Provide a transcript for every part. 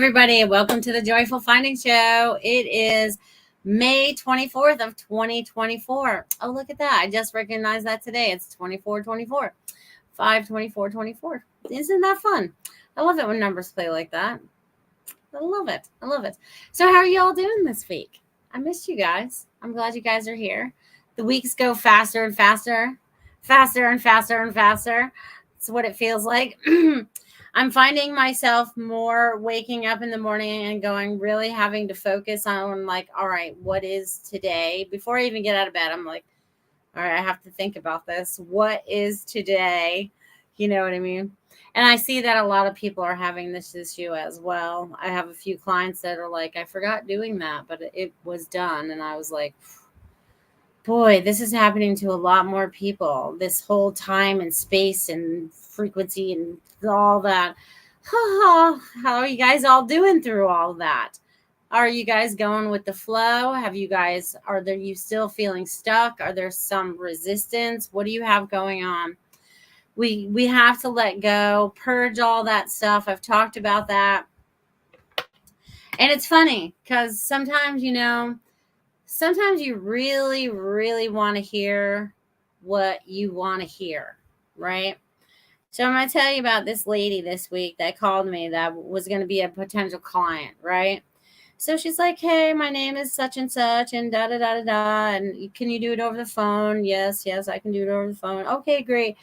everybody. Welcome to the Joyful Finding Show. It is May 24th of 2024. Oh, look at that. I just recognized that today. It's 2424. 5/24/24. Isn't that fun? I love it when numbers play like that. I love it. I love it. So how are you all doing this week? I missed you guys. I'm glad you guys are here. The weeks go faster and faster. Faster and faster and faster. It's what it feels like. I'm finding myself more waking up in the morning and going, really having to focus on like, all right, what is today? Before I even get out of bed, I'm like, all right, I have to think about this. What is today? You know what I mean? And I see that a lot of people are having this issue as well. I have a few clients that are like, I forgot doing that, but it was done. And I was like, boy, this is happening to a lot more people. This whole time and space and frequency and all that. How are you guys all doing through all that? Are you guys going with the flow? Are you still feeling stuck? Are there some resistance? What do you have going on? We have to let go, purge all that stuff. I've talked about that. And it's funny because sometimes you really, really want to hear what you want to hear, right? So I'm going to tell you about this lady this week that called me that was going to be a potential client, right? So she's like, hey, my name is such and such and da-da-da-da-da. And can you do it over the phone? Yes, I can do it over the phone. Okay, great.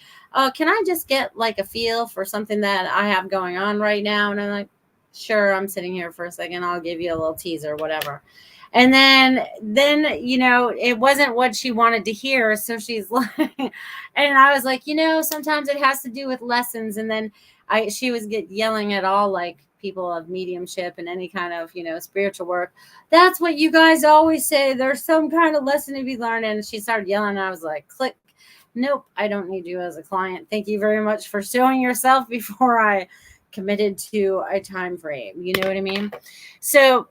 Can I just get like a feel for something that I have going on right now? And I'm like, sure, I'm sitting here for a second. I'll give you a little teaser, whatever. And then, it wasn't what she wanted to hear. So she's like, and I was like, sometimes it has to do with lessons. And then she was yelling at all like people of mediumship and any kind of, spiritual work. That's what you guys always say. There's some kind of lesson to be learned. And she started yelling. And I was like, click. Nope, I don't need you as a client. Thank you very much for showing yourself before I committed to a time frame. You know what I mean? So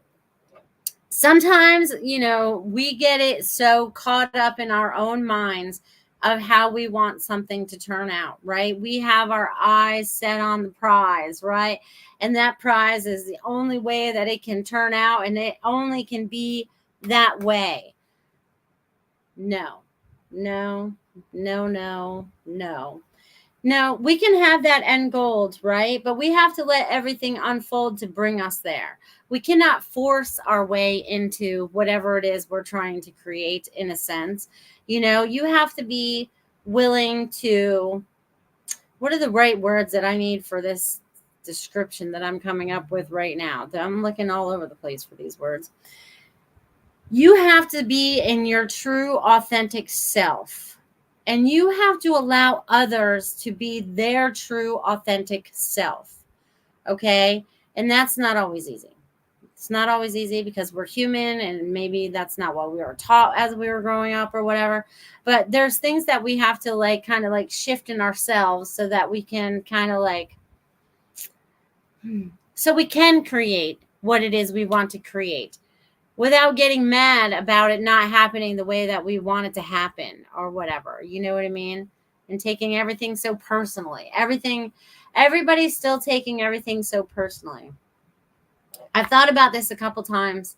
sometimes, we get it so caught up in our own minds of how we want something to turn out, right? We have our eyes set on the prize, right? And that prize is the only way that it can turn out, and it only can be that way. No, we can have that end goal, right? But we have to let everything unfold to bring us there. We cannot force our way into whatever it is we're trying to create, in a sense. You have to be willing to, what are the right words that I need for this description that I'm coming up with right now? I'm looking all over the place for these words. You have to be in your true, authentic self. And you have to allow others to be their true, authentic self. Okay? And that's not always easy. It's not always easy because we're human, and maybe that's not what we were taught as we were growing up or whatever. But there's things that we have to kind of shift in ourselves so that we can kind of so we can create what it is we want to create without getting mad about it not happening the way that we want it to happen or whatever. You know what I mean? And taking everything so personally. Everybody's still taking everything so personally. I've thought about this a couple times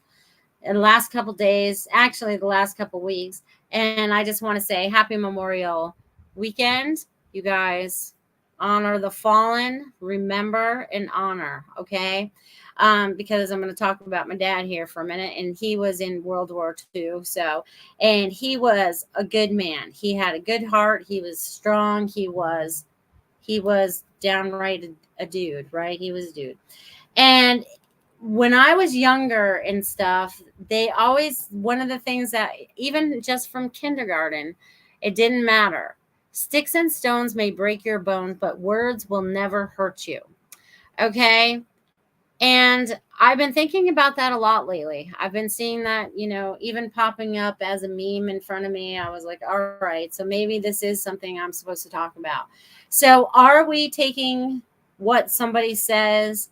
in the last couple days, actually the last couple weeks. And I just want to say happy Memorial Weekend. You guys honor the fallen, remember and honor. Okay. Because I'm going to talk about my dad here for a minute, and he was in World War II. And he was a good man. He had a good heart. He was strong. He was downright a dude, right? He was a dude. And when I was younger and stuff, one of the things that even just from kindergarten, it didn't matter. Sticks and stones may break your bones, but words will never hurt you. Okay. And I've been thinking about that a lot lately. I've been seeing that, even popping up as a meme in front of me. I was like, all right, so maybe this is something I'm supposed to talk about. So are we taking what somebody says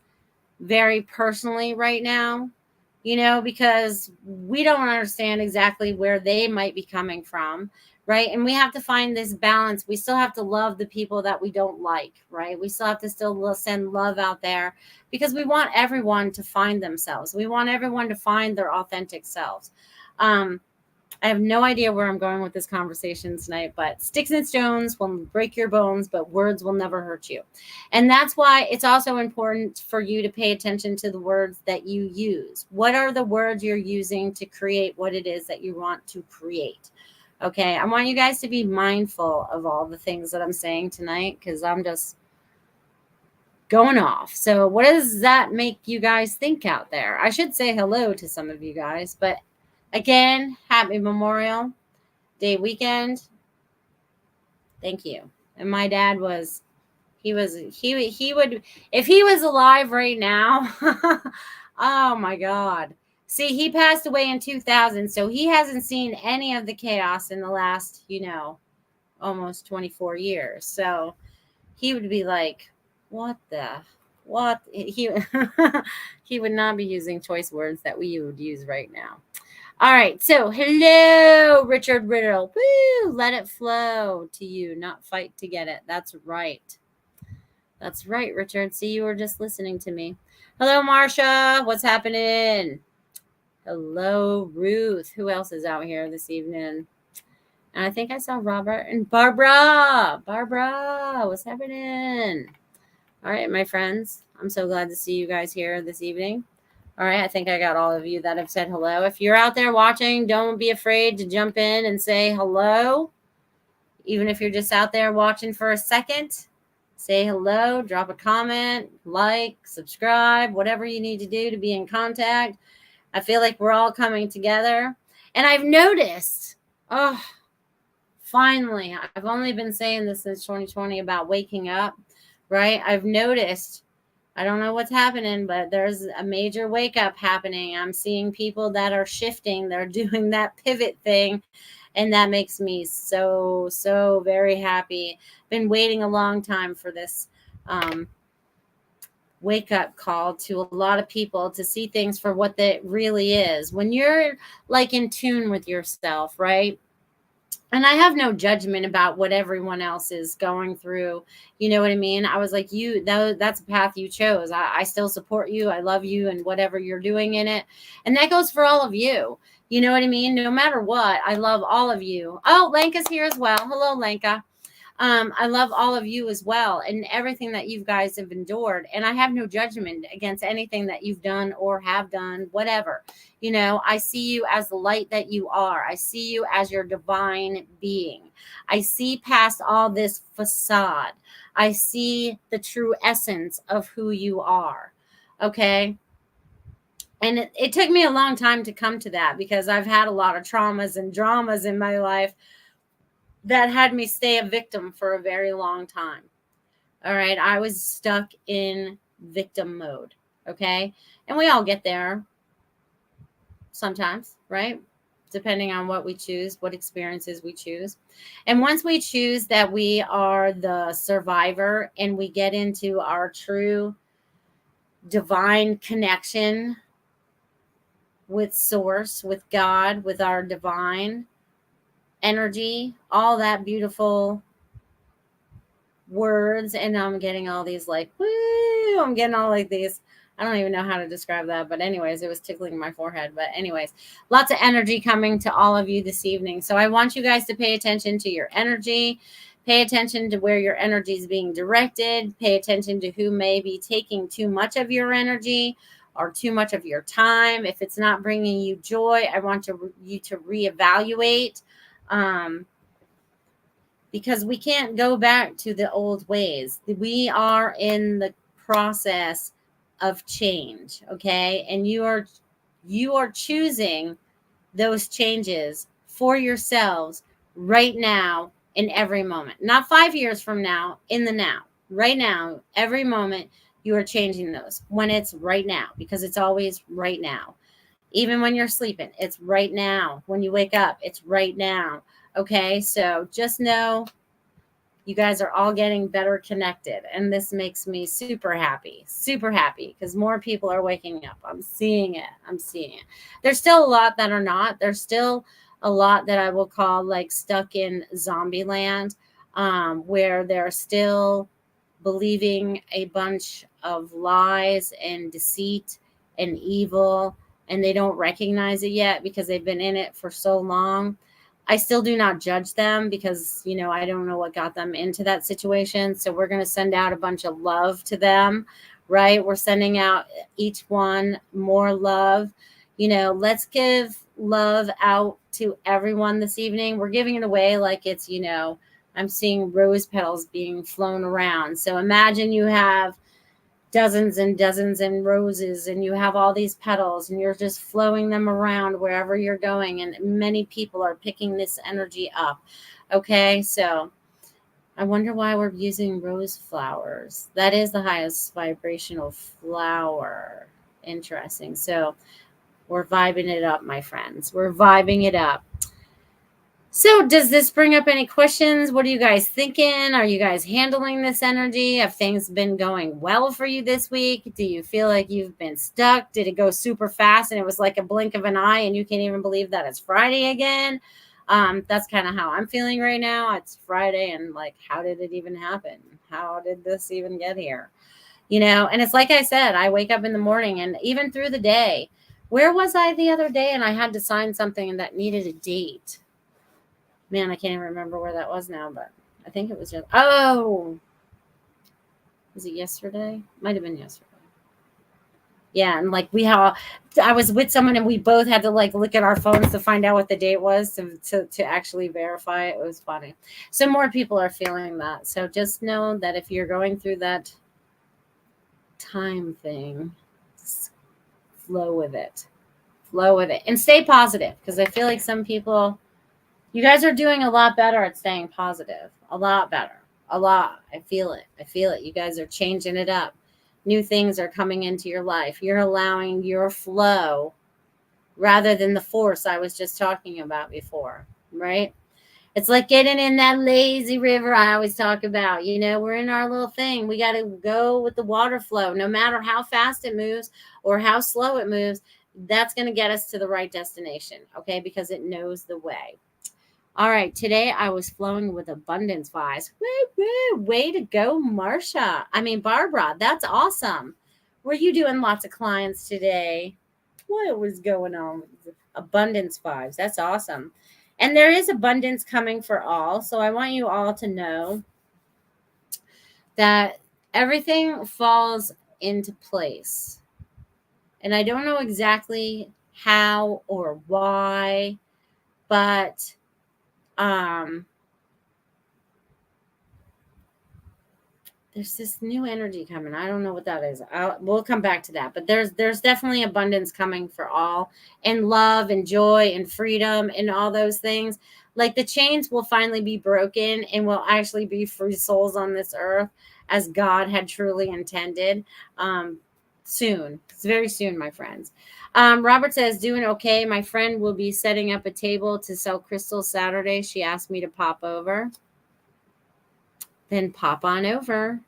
very personally right now? Because we don't understand exactly where they might be coming from, right? And we have to find this balance. We still have to love the people that we don't like, right? We still have to still send love out there because we want everyone to find themselves. We want everyone to find their authentic selves. I have no idea where I'm going with this conversation tonight, but sticks and stones will break your bones, but words will never hurt you. And that's why it's also important for you to pay attention to the words that you use. What are the words you're using to create what it is that you want to create? Okay, I want you guys to be mindful of all the things that I'm saying tonight because I'm just going off. So, what does that make you guys think out there? I should say hello to some of you guys, but again, happy Memorial Day weekend. Thank you. And my dad was, he would, if he was alive right now, oh my God. See, he passed away in 2000, so he hasn't seen any of the chaos in the last, almost 24 years. So he would be like, what? He, he would not be using choice words that we would use right now. All right. So, hello, Richard Riddle. Woo! Let it flow to you, not fight to get it. That's right. That's right, Richard. See, you were just listening to me. Hello, Marsha. What's happening? Hello, Ruth. Who else is out here this evening? And I think I saw Robert and Barbara. Barbara, what's happening? All right, my friends. I'm so glad to see you guys here this evening. All right, I think I got all of you that have said hello. If you're out there watching, don't be afraid to jump in and say hello. Even if you're just out there watching for a second, say hello, drop a comment, like, subscribe, whatever you need to do to be in contact. I feel like we're all coming together. And I've noticed, finally, I've only been saying this since 2020 about waking up, right? I've noticed, I don't know what's happening, but there's a major wake up happening. I'm seeing people that are shifting. They're doing that pivot thing. And that makes me so, so very happy. Been waiting a long time for this wake up call to a lot of people to see things for what it really is. When you're like in tune with yourself, right? And I have no judgment about what everyone else is going through. You know what I mean? I was like, that's a path you chose. I still support you. I love you and whatever you're doing in it. And that goes for all of you. You know what I mean? No matter what, I love all of you. Oh, Lenka's here as well. Hello, Lenka. I love all of you as well and everything that you guys have endured. And I have no judgment against anything that you've done or have done, whatever. I see you as the light that you are. I see you as your divine being. I see past all this facade. I see the true essence of who you are. Okay. And it took me a long time to come to that because I've had a lot of traumas and dramas in my life that had me stay a victim for a very long time. All right. I was stuck in victim mode. Okay. And we all get there sometimes, right? Depending on what we choose, what experiences we choose. And once we choose that we are the survivor and we get into our true divine connection with source, with God, with our divine energy, all that beautiful words, and I'm getting all these like, woo, I'm getting all like these, I don't even know how to describe that, but anyways, it was tickling my forehead. But anyways, lots of energy coming to all of you this evening. So I want you guys to pay attention to your energy, pay attention to where your energy is being directed, pay attention to who may be taking too much of your energy or too much of your time. If it's not bringing you joy, I want you to reevaluate. Because we can't go back to the old ways. We are in the process of change, okay? And you are choosing those changes for yourselves right now in every moment. Not 5 years from now, in the now. Right now, every moment you are changing those when it's right now, because it's always right now. Even when you're sleeping, it's right now. When you wake up, it's right now. Okay, so just know you guys are all getting better connected. And this makes me super happy, because more people are waking up. I'm seeing it. There's still a lot that are not. There's still a lot that I will call like stuck in zombie land, where they're still believing a bunch of lies and deceit and evil, and they don't recognize it yet because they've been in it for so long. I still do not judge them because, I don't know what got them into that situation. So we're going to send out a bunch of love to them, right? We're sending out each one more love. Let's give love out to everyone this evening. We're giving it away like it's, I'm seeing rose petals being flown around. So imagine you have dozens and dozens and roses, and you have all these petals, and you're just flowing them around wherever you're going. And many people are picking this energy up. Okay, so I wonder why we're using rose flowers. That is the highest vibrational flower. Interesting. So we're vibing it up, my friends. We're vibing it up. So does this bring up any questions? What are you guys thinking? Are you guys handling this energy? Have things been going well for you this week? Do you feel like you've been stuck? Did it go super fast and it was like a blink of an eye and you can't even believe that it's Friday again? That's kind of how I'm feeling right now. It's Friday and like, how did it even happen? How did this even get here? And it's like I said, I wake up in the morning and even through the day. Where was I the other day and I had to sign something that needed a date? Man, I can't even remember where that was now, but I think it was just, was it yesterday? Might have been yesterday. Yeah, and like I was with someone and we both had to like look at our phones to find out what the date was to actually verify it. It was funny. So more people are feeling that. So just know that if you're going through that time thing, flow with it. Flow with it. And stay positive, because I feel like some people... You guys are doing a lot better at staying positive. A lot better. A lot. I feel it. You guys are changing it up. New things are coming into your life. You're allowing your flow rather than the force I was just talking about before, right? It's like getting in that lazy river I always talk about. We're in our little thing. We got to go with the water flow. No matter how fast it moves or how slow it moves, that's going to get us to the right destination, okay? Because it knows the way. All right, today I was flowing with abundance vibes. Woo, way to go, Barbara, that's awesome. Were you doing lots of clients today? What was going on? Abundance vibes, that's awesome. And there is abundance coming for all. So I want you all to know that everything falls into place. And I don't know exactly how or why, but there's this new energy coming. I don't know what that is. We'll come back to that. But there's definitely abundance coming for all, and love and joy and freedom and all those things. Like the chains will finally be broken and we'll actually be free souls on this earth as God had truly intended. Soon. It's very soon, my friends. Robert says, doing okay. My friend will be setting up a table to sell crystals Saturday. She asked me to pop over. Then pop on over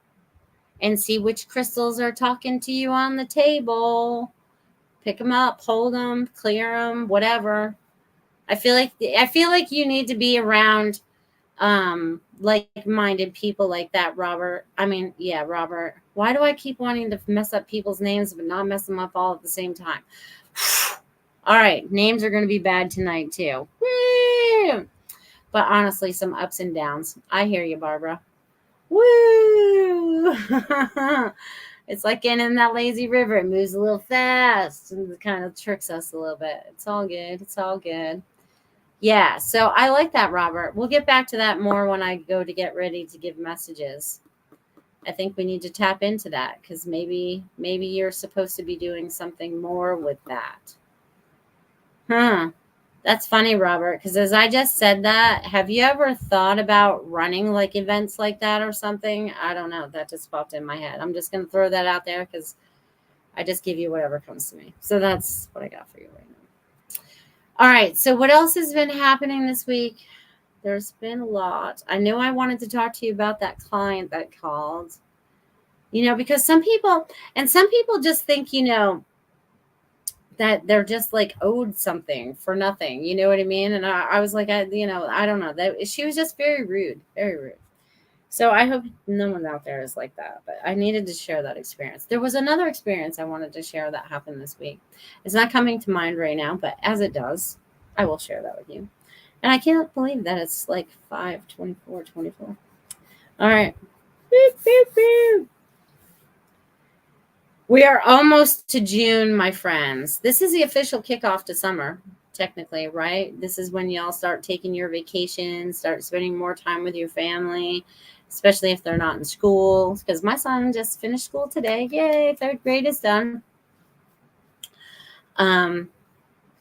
and see which crystals are talking to you on the table. Pick them up, hold them, clear them, whatever. I feel like you need to be around like-minded people like that, Robert. Robert. Why do I keep wanting to mess up people's names but not mess them up all at the same time? All right, names are going to be bad tonight too. Woo! But honestly, some ups and downs. I hear you, Barbara. Woo! It's like getting in that lazy river. It moves a little fast and it kind of tricks us a little bit. It's all good. Yeah, so I like that, Robert. We'll get back to that more when I go to get ready to give messages. I think we need to tap into that because maybe you're supposed to be doing something more with that. That's funny, Robert, because as I just said that, have you ever thought about running like events like that or something? I don't know. That just popped in my head. I'm just going to throw that out there because I just give you whatever comes to me. So that's what I got for you right now. All right. So what else has been happening this week? There's been a lot. I know I wanted to talk to you about that client that called, because some people just think, that they're just like owed something for nothing. You know what I mean? And I was like, I don't know, that she was just very rude, very rude. So I hope no one out there is like that, but I needed to share that experience. There was another experience I wanted to share that happened this week. It's not coming to mind right now, but as it does, I will share that with you. And I can't believe that it's like 5:24:24. All right. Beep, beep, beep. We are almost to June, my friends. This is the official kickoff to summer, technically, right? This is when y'all start taking your vacations, start spending more time with your family, especially if they're not in school. Because my son just finished school today. Yay, third grade is done.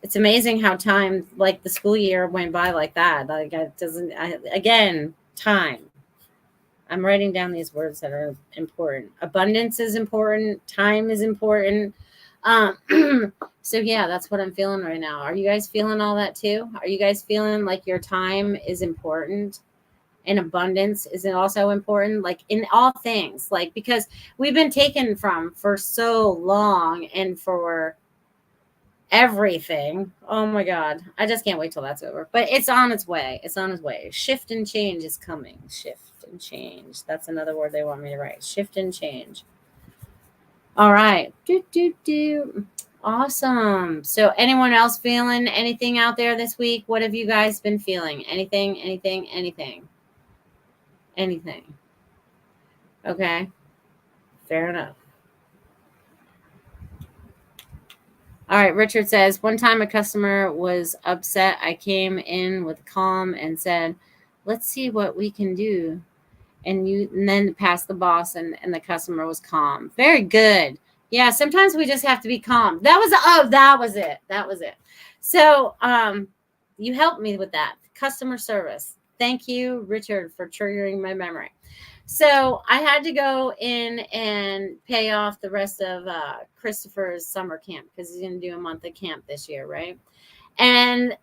It's amazing how time, like the school year went by like that. Like it doesn't, again, time. I'm writing down these words that are important. Abundance is important. Time is important. Um, so yeah, that's what I'm feeling right now. Are you guys feeling all that too? Are you guys feeling like your time is important and abundance is also important? Like in all things, like because we've been taken from for so long and for everything. Oh my God. I just can't wait till that's over. But it's on its way. It's on its way. Shift and change is coming. Shift and change. That's another word they want me to write. Shift and change. All right. Awesome. So anyone else feeling anything out there this week? What have you guys been feeling? Anything, anything, anything? Anything. Okay. Fair enough. All right, Richard says, one time a customer was upset. I came in with calm and said, let's see what we can do. And then passed the boss and the customer was calm. Very good. Yeah, sometimes we just have to be calm. That was it. That was it. So you helped me with that. Customer service. Thank you, Richard, for triggering my memory. So I had to go in and pay off the rest of Christopher's summer camp because he's going to do a month of camp this year, right? And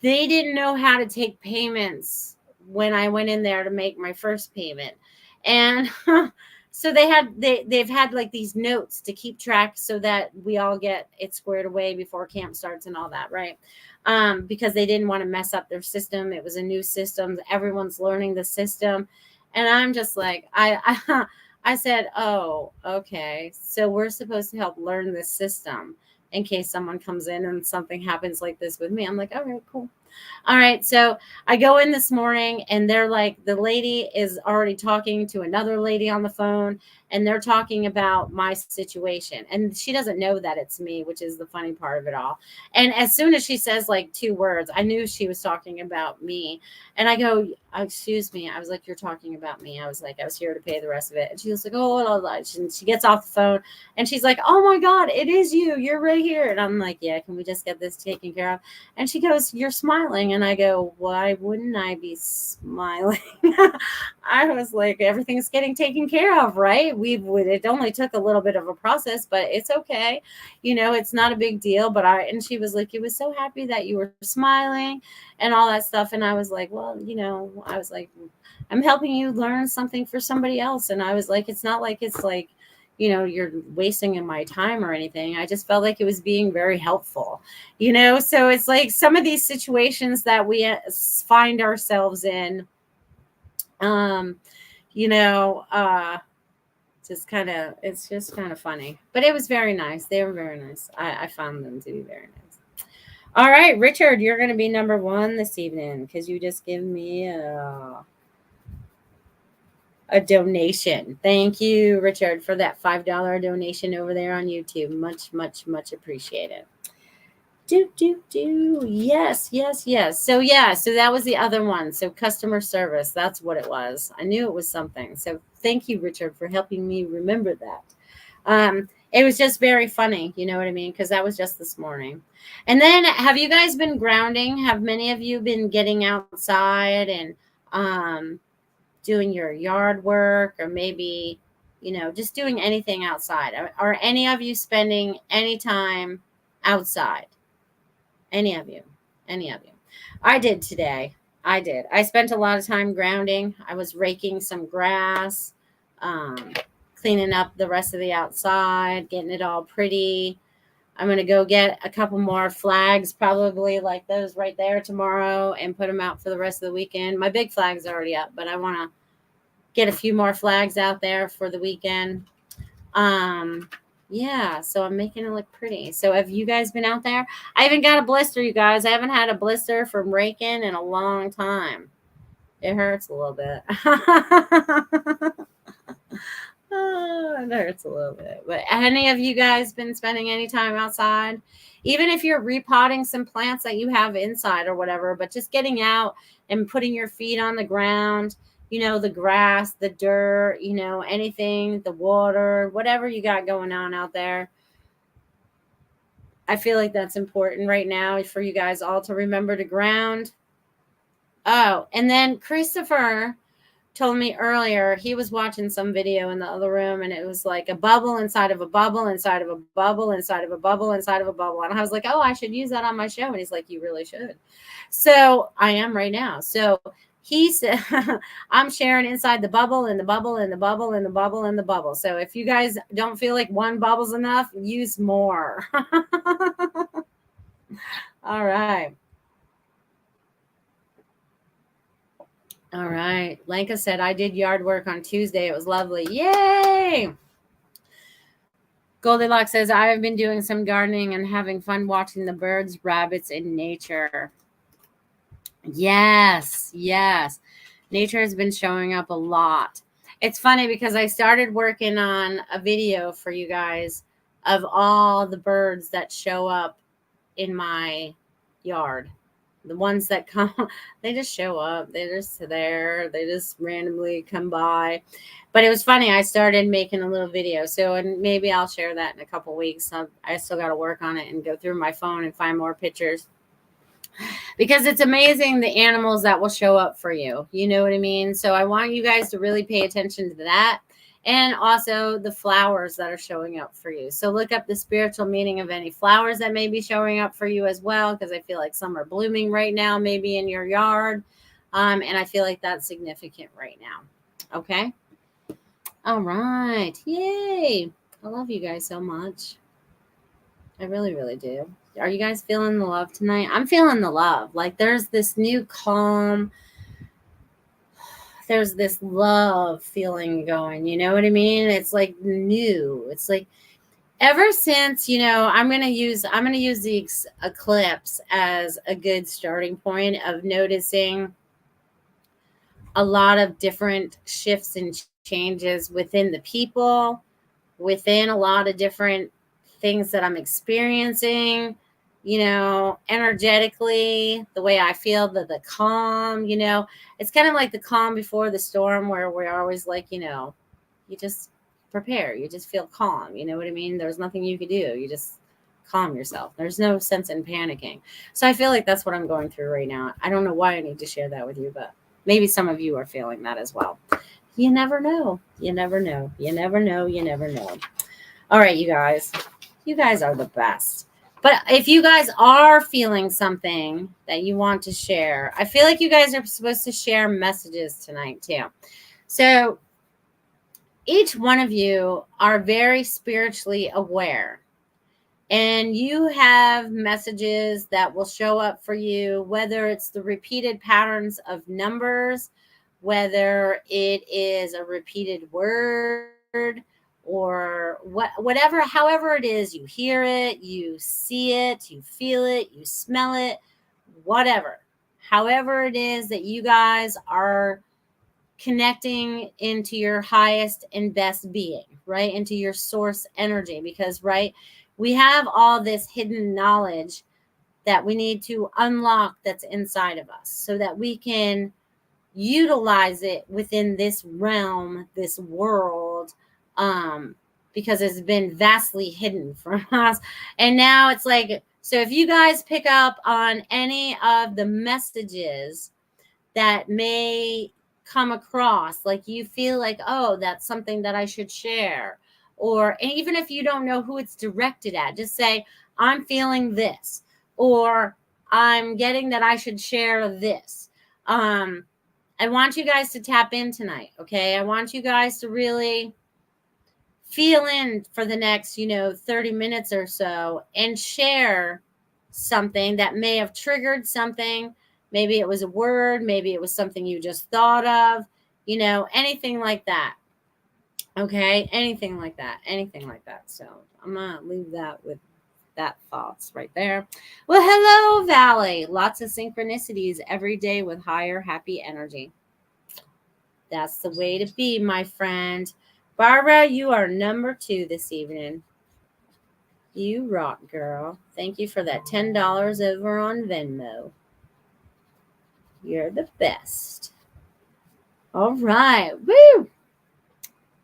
they didn't know how to take payments when I went in there to make my first payment. And so they've had like these notes to keep track so that we all get it squared away before camp starts and all that, right? Because they didn't want to mess up their system. It was a new system. Everyone's learning the system. And I'm just like, I said, oh, okay. So we're supposed to help learn this system in case someone comes in and something happens like this with me. I'm like, all right, cool. All right. So I go in this morning and they're like, the lady is already talking to another lady on the phone and they're talking about my situation. And she doesn't know that it's me, which is the funny part of it all. And as soon as she says like 2 words, I knew she was talking about me. And I go, excuse me. I was like, you're talking about me. I was like, I was here to pay the rest of it. And she was like, oh, blah, blah. She gets off the phone and she's like, oh my God, it is you. You're right here. And I'm like, yeah, can we just get this taken care of? And she goes, you're smiling. And I go, why wouldn't I be smiling? I was like, everything's getting taken care of, right? It only took a little bit of a process, but it's okay. It's not a big deal. And she was like, you was so happy that you were smiling and all that stuff. And I was like, well, I was like, I'm helping you learn something for somebody else. And I was like, it's not like it's like, you're wasting in my time or anything. I just felt like it was being very helpful, so it's like some of these situations that we find ourselves in, it's just kind of funny, but it was very nice. They were very nice. I found them to be very nice. All right, Richard, you're going to be number 1 this evening because you just gave me a donation. Thank you, Richard, for that $5 donation over there on YouTube. Much, much, much appreciated. Yes. So that was the other one. So customer service, that's what it was. I knew it was something. So thank you, Richard, for helping me remember that. It was just very funny, you know what I mean? Because that was just this morning. And then have you guys been grounding? Have many of you been getting outside and doing your yard work, or maybe, just doing anything outside? Are any of you spending any time outside? Any of you? I did today. I spent a lot of time grounding. I was raking some grass, cleaning up the rest of the outside, getting it all pretty. I'm going to go get a couple more flags, probably like those right there tomorrow, and put them out for the rest of the weekend. My big flag's already up, but I want to get a few more flags out there for the weekend. Yeah, so I'm making it look pretty. So have you guys been out there? I haven't got a blister, you guys. I haven't had a blister from raking in a long time. It hurts a little bit. Oh, it hurts a little bit. But any of you guys been spending any time outside? Even if you're repotting some plants that you have inside or whatever, but just getting out and putting your feet on the ground, you know, the grass, the dirt, you know, anything, the water, whatever you got going on out there. I feel like that's important right now for you guys all to remember to ground. Oh, and then Christopher told me earlier he was watching some video in the other room, and it was like a bubble inside of a bubble inside of a bubble inside of a bubble inside of a bubble. And I was like, oh, I should use that on my show. And he's like, you really should. So I am right now. So he said, I'm sharing inside the bubble and the bubble and the bubble and the bubble and the bubble. So if you guys don't feel like one bubble's enough, use more. All right. All right. Lenka said, I did yard work on Tuesday. It was lovely. Yay. Goldylocks says, I have been doing some gardening and having fun watching the birds, rabbits, and nature. Yes. Yes. Nature has been showing up a lot. It's funny because I started working on a video for you guys of all the birds that show up in my yard. The ones that come, they just show up. They're just there. They just randomly come by. But it was funny. I started making a little video. So, and maybe I'll share that in a couple weeks. I still got to work on it and go through my phone and find more pictures. Because it's amazing the animals that will show up for you. You know what I mean? So I want you guys to really pay attention to that. And also the flowers that are showing up for you. So look up the spiritual meaning of any flowers that may be showing up for you as well, because I feel like some are blooming right now, maybe in your yard. And I feel like that's significant right now. Okay. All right. Yay. I love you guys so much. I really, really do. Are you guys feeling the love tonight? I'm feeling the love. Like there's this new calm. There's this love feeling going, you know what I mean? It's like new. It's like ever since, you know, I'm going to use the eclipse as a good starting point of noticing a lot of different shifts and changes within the people, within a lot of different things that I'm experiencing, you know, energetically, the way I feel, the calm, you know, it's kind of like the calm before the storm where we're always like, you know, you just prepare, you just feel calm. You know what I mean? There's nothing you can do. You just calm yourself. There's no sense in panicking. So I feel like that's what I'm going through right now. I don't know why I need to share that with you, but maybe some of you are feeling that as well. You never know. You never know. You never know. You never know. All right, you guys. You guys are the best. But if you guys are feeling something that you want to share, I feel like you guys are supposed to share messages tonight too. So each one of you are very spiritually aware. And you have messages that will show up for you, whether it's the repeated patterns of numbers, whether it is a repeated word, or whatever, however it is, you hear it, you see it, you feel it, you smell it, whatever. However it is that you guys are connecting into your highest and best being, right? Into your source energy, because, right, we have all this hidden knowledge that we need to unlock that's inside of us so that we can utilize it within this realm, this world, because it's been vastly hidden from us. And now it's like, so if you guys pick up on any of the messages that may come across, like you feel like, oh, that's something that I should share, or even if you don't know who it's directed at, just say, I'm feeling this, or I'm getting that I should share this. I want you guys to tap in tonight, okay? I want you guys to really feel in for the next, 30 minutes or so and share something that may have triggered something. Maybe it was a word, maybe it was something you just thought of, anything like that. Okay, anything like that, anything like that. So I'm gonna leave that with that thoughts right there. Well, hello, Valley. Lots of synchronicities every day with higher happy energy. That's the way to be, my friend. Barbara, you are number 2 this evening. You rock, girl. Thank you for that $10 over on Venmo. You're the best. All right. Woo!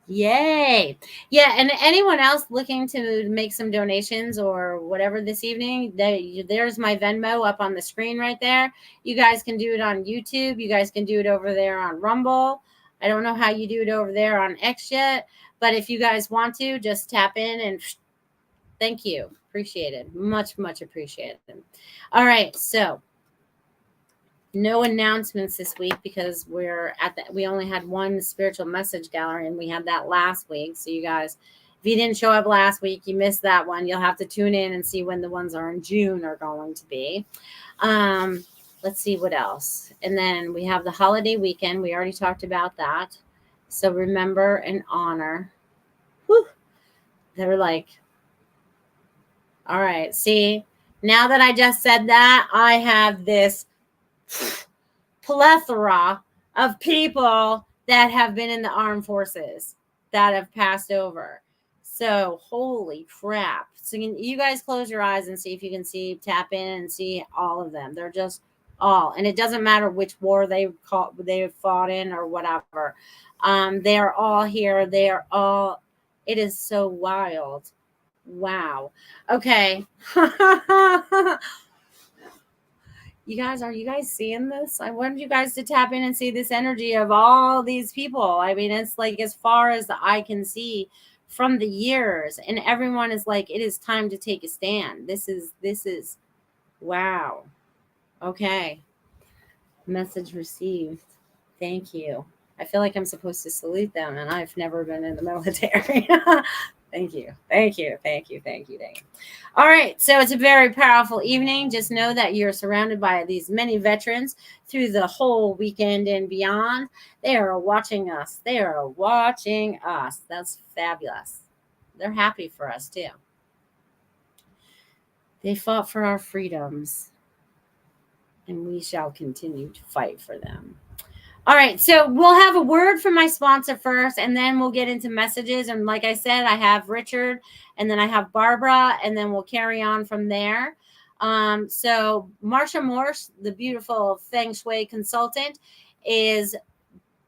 Yay. Yeah, and anyone else looking to make some donations or whatever this evening, there's my Venmo up on the screen right there. You guys can do it on YouTube. You guys can do it over there on Rumble. I don't know how you do it over there on X yet, but if you guys want to, just tap in and thank you. Appreciate it. Much, much appreciated. All right, so no announcements this week because we only had one spiritual message gallery and we had that last week. So you guys, if you didn't show up last week, you missed that one. You'll have to tune in and see when the ones are in June are going to be. Let's see what else. And then we have the holiday weekend. We already talked about that. So remember and honor. Whew. They're like, all right, see, now that I just said that, I have this plethora of people that have been in the armed forces that have passed over. So holy crap. So you guys close your eyes and see if you can tap in and see all of them. They're just all, and it doesn't matter which war they fought in or whatever. They're all here. It is so wild. Wow. Okay. Are you guys seeing this? I want you guys to tap in and see this energy of all these people. I mean, it's like as far as the eye can see from the years, and everyone is like, it is time to take a stand. This is wow. Okay. Message received. Thank you. I feel like I'm supposed to salute them, and I've never been in the military. Thank you. All right. So it's a very powerful evening. Just know that you're surrounded by these many veterans through the whole weekend and beyond. They are watching us. That's fabulous. They're happy for us too. They fought for our freedoms, and we shall continue to fight for them. All right, so we'll have a word from my sponsor first, and then we'll get into messages. And like I said, I have Richard, and then I have Barbara, and then we'll carry on from there. So Marsha Morse, the beautiful Feng Shui consultant, is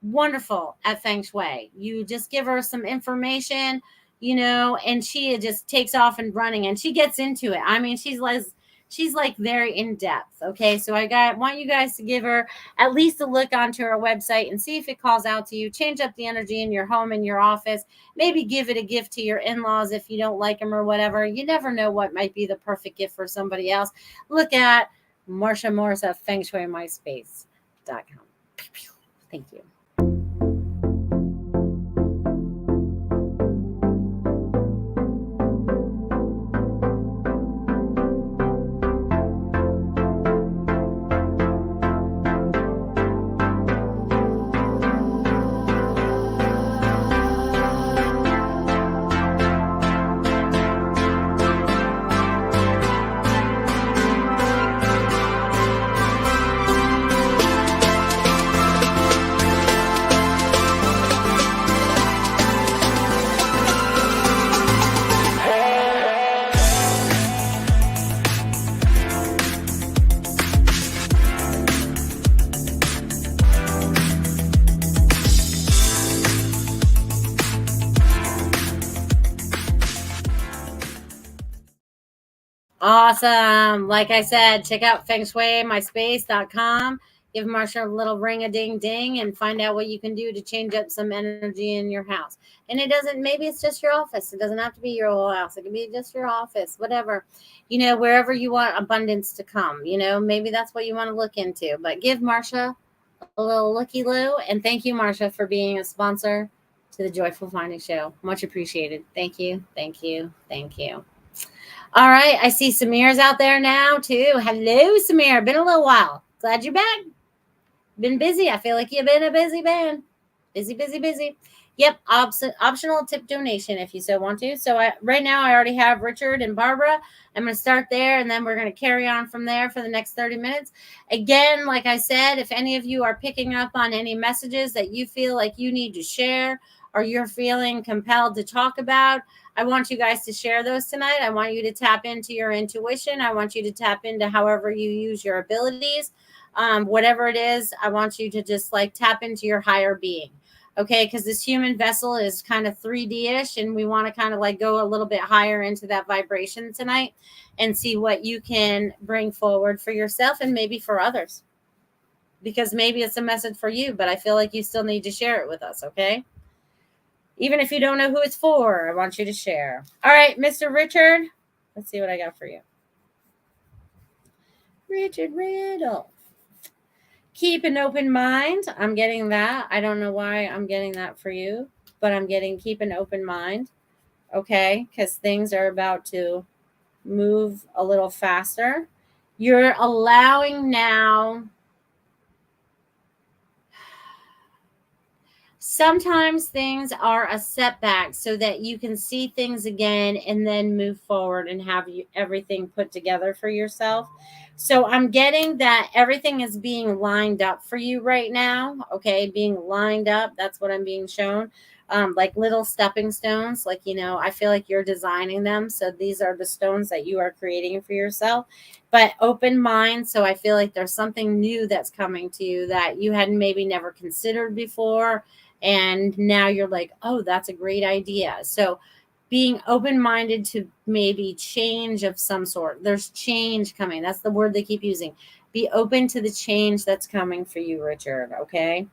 wonderful at Feng Shui. You just give her some information, and she just takes off and running, and she gets into it. I mean, she's like very in depth. Okay. So I want you guys to give her at least a look onto her website and see if it calls out to you. Change up the energy in your home, in your office, maybe give it a gift to your in-laws if you don't like them or whatever. You never know what might be the perfect gift for somebody else. Look at Marsha Morris at fengshuimyspace.com. Thank you. Awesome. Like I said, check out fengshuimyspace.com. Give Marsha a little ring-a-ding-ding and find out what you can do to change up some energy in your house. And maybe it's just your office. It doesn't have to be your whole house. It can be just your office, whatever. Wherever you want abundance to come. Maybe that's what you want to look into. But give Marsha a little looky-loo. And thank you, Marsha, for being a sponsor to the Joyful Finding Show. Much appreciated. Thank you. Thank you. Thank you. All right. I see Samir's out there now too. Hello, Samir. Been a little while. Glad you're back. Been busy. I feel like you've been a busy man. Busy, busy, busy. Yep. Optional tip donation if you so want to. So right now I already have Richard and Barbara. I'm going to start there, and then we're going to carry on from there for the next 30 minutes. Again, like I said, if any of you are picking up on any messages that you feel like you need to share or you're feeling compelled to talk about, I want you guys to share those tonight. I want you to tap into your intuition. I want you to tap into however you use your abilities. Whatever it is, I want you to just like tap into your higher being. Okay, because this human vessel is kind of 3D-ish, and we want to kind of like go a little bit higher into that vibration tonight and see what you can bring forward for yourself and maybe for others. Because maybe it's a message for you, but I feel like you still need to share it with us, okay? Even if you don't know who it's for, I want you to share. All right, Mr. Richard, let's see what I got for you. Richard Riddle. Keep an open mind. I'm getting that. I don't know why I'm getting that for you, but I'm getting keep an open mind. Okay, because things are about to move a little faster. You're allowing now. Sometimes things are a setback so that you can see things again and then move forward and have everything put together for yourself. So I'm getting that everything is being lined up for you right now. Okay, being lined up. That's what I'm being shown. Like little stepping stones. Like, I feel like you're designing them. So these are the stones that you are creating for yourself. But open mind. So I feel like there's something new that's coming to you that you had maybe never considered before. And now you're like, oh, that's a great idea. So being open-minded to maybe change of some sort. There's change coming. That's the word they keep using. Be open to the change that's coming for you, Richard. Okay.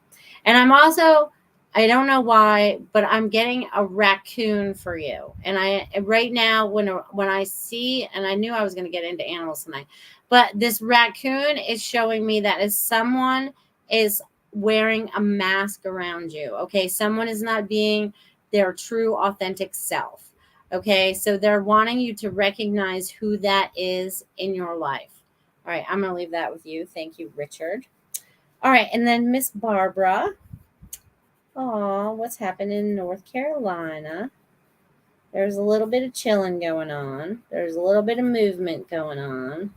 And I'm also, I don't know why, but I'm getting a raccoon for you. And I right now, when I see, and I knew I was going to get into animals tonight, but this raccoon is showing me that as someone is wearing a mask around you. Okay. Someone is not being their true authentic self. Okay. So they're wanting you to recognize who that is in your life. All right. I'm going to leave that with you. Thank you, Richard. All right. And then Miss Barbara. Oh, what's happening in North Carolina? There's a little bit of chilling going on. There's a little bit of movement going on.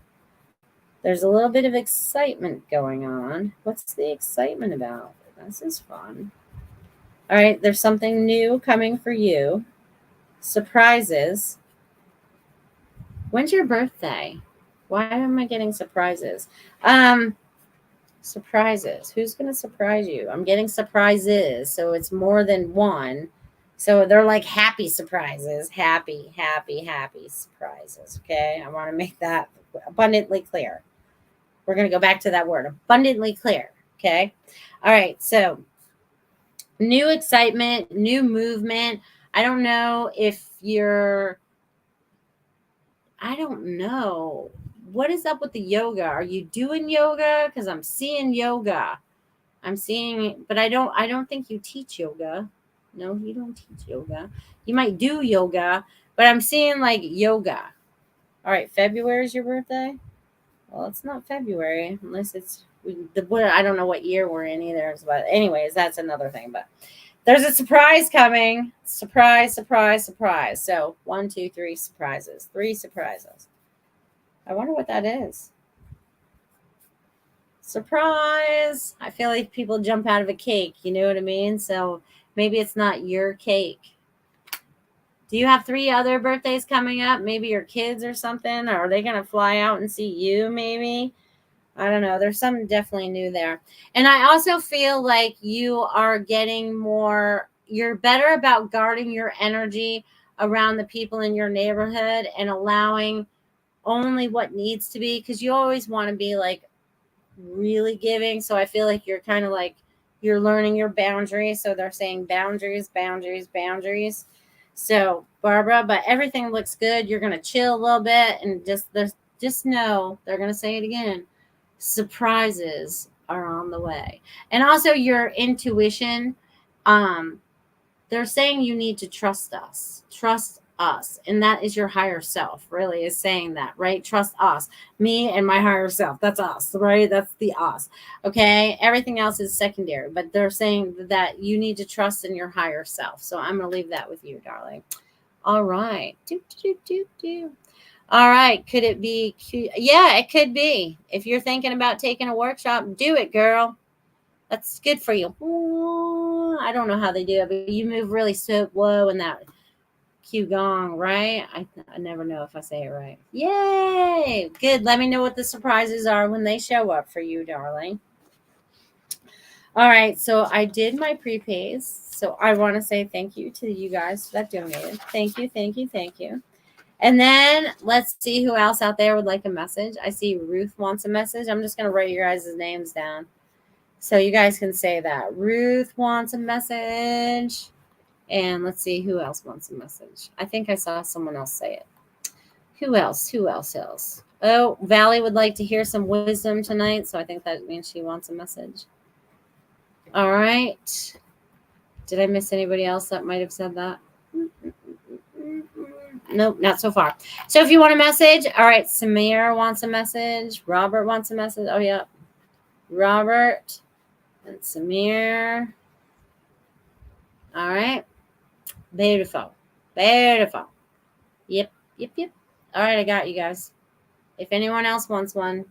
There's a little bit of excitement going on. What's the excitement about? This is fun. All right, there's something new coming for you. Surprises. When's your birthday? Why am I getting surprises? Surprises. Who's going to surprise you? I'm getting surprises, so it's more than one. So they're like happy surprises. Happy, happy, happy surprises. Okay, I want to make that abundantly clear. We're going to go back to that word, abundantly clear. Okay. All right. So new excitement, new movement. I don't know if I don't know. What is up with the yoga? Are you doing yoga? Because I'm seeing yoga. But I don't think you teach yoga. No, you don't teach yoga. You might do yoga, but I'm seeing like yoga. All right. February is your birthday? Well, it's not February unless it's I don't know what year we're in either. But anyways, that's another thing. But there's a surprise coming. Surprise, surprise, surprise. So 1, 2, 3 surprises. 3 surprises. I wonder what that is. Surprise. I feel like people jump out of a cake. You know what I mean? So maybe it's not your cake. Do you have 3 other birthdays coming up? Maybe your kids or something? Or are they going to fly out and see you maybe? I don't know. There's something definitely new there. And I also feel like you are getting more, you're better about guarding your energy around the people in your neighborhood and allowing only what needs to be, because you always want to be like really giving. So I feel like you're kind of like, you're learning your boundaries. So they're saying boundaries, boundaries, boundaries. So Barbara, but everything looks good. You're going to chill a little bit and just know, they're going to say it again. Surprises are on the way. And also your intuition, they're saying you need to trust us. Trust us. And that is your higher self, really, is saying that, right? Trust us. Me and my higher self. That's us, right? That's the us. Okay. Everything else is secondary, but they're saying that you need to trust in your higher self. So I'm going to leave that with you, darling. All right. All right. Could it be cute? Yeah, it could be. If you're thinking about taking a workshop, do it, girl. That's good for you. Ooh, I don't know how they do it, but you move really slow in that Qigong, right? I never know if I say it right. Yay! Good. Let me know what the surprises are when they show up for you, darling. All right. So I did my prepays. So I want to say thank you to you guys that donated. Thank you, thank you, thank you. And then let's see who else out there would like a message. I see Ruth wants a message. I'm just going to write your guys' names down so you guys can say that. Ruth wants a message. And let's see who else wants a message. I think I saw someone else say it. Who else? Who else? Oh, Valley would like to hear some wisdom tonight. So I think that means she wants a message. All right. Did I miss anybody else that might have said that? Nope, not so far. So if you want a message, all right, Samir wants a message. Robert wants a message. Oh, yeah. Robert and Samir. All right. Beautiful. Beautiful. Yep. All right, I got you guys. If anyone else wants one,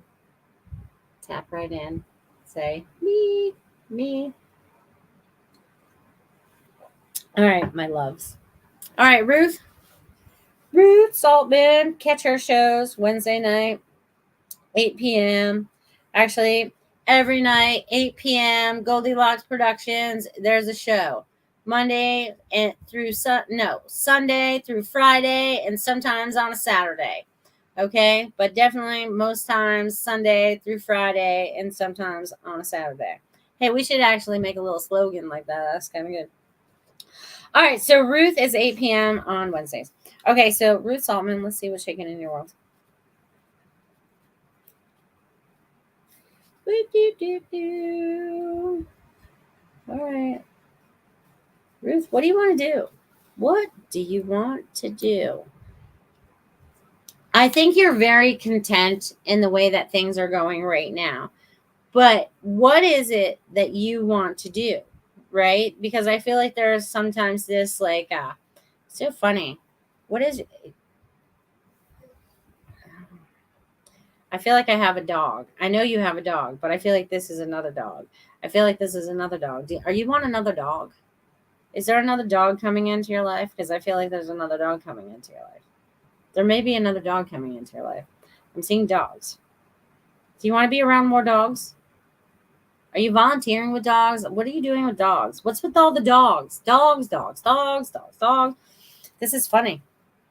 tap right in. Say, me. All right, my loves. All right, Ruth Saltman. Catch her shows Wednesday night, 8 p.m. Actually, every night, 8 p.m. Goldylocks Productions. There's a show. Monday through Sunday through Friday, and sometimes on a Saturday. Okay, but definitely most times Sunday through Friday, and sometimes on a Saturday. Hey, we should actually make a little slogan like that. That's kind of good. All right, so Ruth is 8 p.m. on Wednesdays. Okay, so Ruth Saltman, let's see what's shaking in your world. All right. Ruth, what do you want to do? What do you want to do? I think you're very content in the way that things are going right now. But what is it that you want to do? Right? Because I feel like there's sometimes this like so funny. What is it? I feel like I have a dog. I know you have a dog, but I feel like this is another dog. I feel like this is another dog. Are you want another dog? Is there another dog coming into your life? Because I feel like there's another dog coming into your life. There may be another dog coming into your life. I'm seeing dogs. Do you want to be around more dogs? Are you volunteering with dogs? What are you doing with dogs? What's with all the dogs? Dogs. This is funny.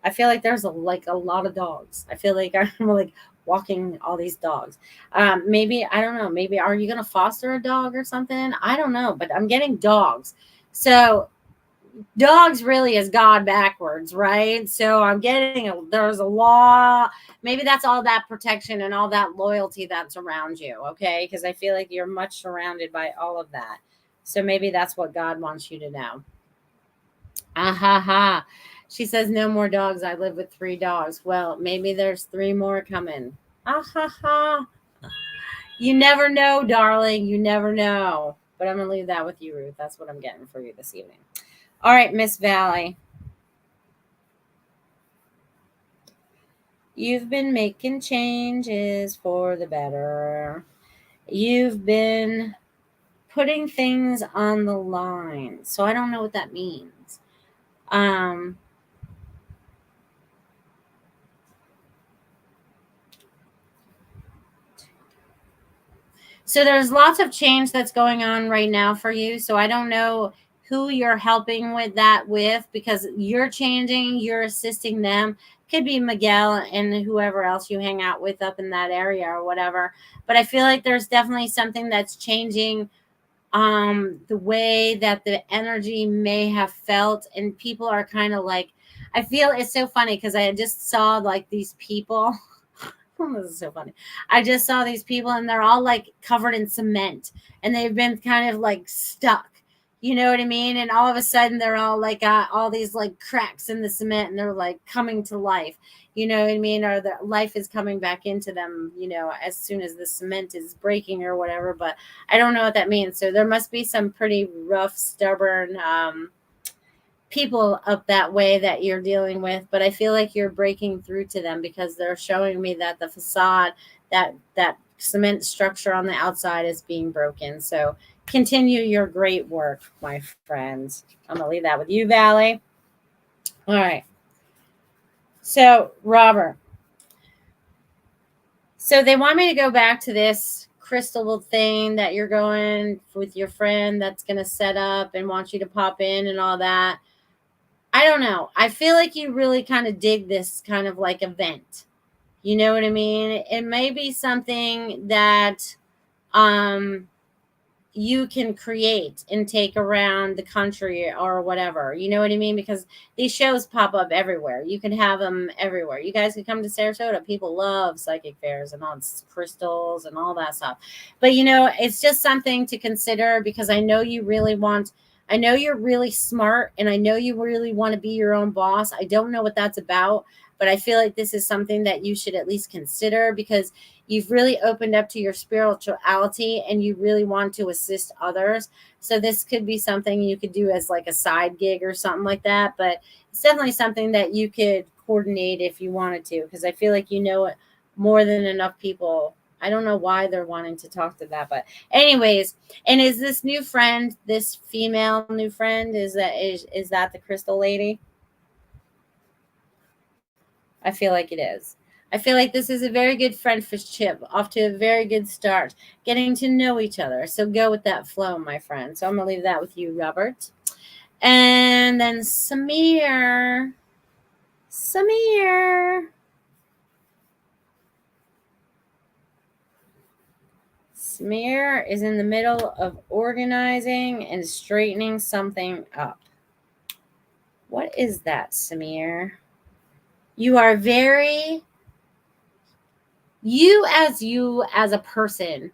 I feel like there's a lot of dogs. I feel like I'm like walking all these dogs. Maybe, I don't know. Maybe are you going to foster a dog or something? I don't know, but I'm getting dogs. So dogs really is God backwards, right? So I'm getting there's a law. Maybe that's all that protection and all that loyalty that's around you, okay? Because I feel like you're much surrounded by all of that. So maybe that's what God wants you to know. Ha. She says, no more dogs. I live with 3 dogs. Well, maybe there's 3 more coming. Ha. You never know, darling. You never know. But I'm going to leave that with you, Ruth. That's what I'm getting for you this evening. All right, Miss Valley. You've been making changes for the better. You've been putting things on the line. So I don't know what that means. So there's lots of change that's going on right now for you. So I don't know who you're helping with that with, because you're changing, you're assisting them. Could be Miguel and whoever else you hang out with up in that area or whatever. But I feel like there's definitely something that's changing the way that the energy may have felt, and people are kind of like, I feel it's so funny because I just saw like these people. This is so funny. I just saw these people and they're all like covered in cement and they've been kind of like stuck, You know what I mean? And all of a sudden they're all like got all these like cracks in the cement and they're like coming to life. You know what I mean? Or the life is coming back into them, as soon as the cement is breaking or whatever. But I don't know what that means. So there must be some pretty rough, stubborn people up that way that you're dealing with. But I feel like you're breaking through to them because they're showing me that the facade, that cement structure on the outside is being broken. So continue your great work, my friends. I'm gonna leave that with you, Valley. All right. So, Robert. So they want me to go back to this crystal thing that you're going with your friend that's gonna set up and want you to pop in and all that. I don't know. I feel like you really kind of dig this kind of like event. You know what I mean? It may be something that um you can create and take around the country or whatever. You know what I mean? Because these shows pop up everywhere. You can have them everywhere. You guys can come to Sarasota. People love psychic fairs and all crystals and all that stuff. But it's just something to consider because I know you're really smart and I know you really want to be your own boss. I don't know what that's about, but I feel like this is something that you should at least consider because you've really opened up to your spirituality and you really want to assist others. So this could be something you could do as like a side gig or something like that. But it's definitely something that you could coordinate if you wanted to, because I feel like more than enough people. I don't know why they're wanting to talk to that, but anyways, and is this new friend, this female new friend, is that the crystal lady? I feel like it is. I feel like this is a very good friendship, off to a very good start, getting to know each other. So go with that flow, my friend. So I'm going to leave that with you, Robert. And then Samir. Samir. Samir is in the middle of organizing and straightening something up. What is that, Samir? You are very, you as a person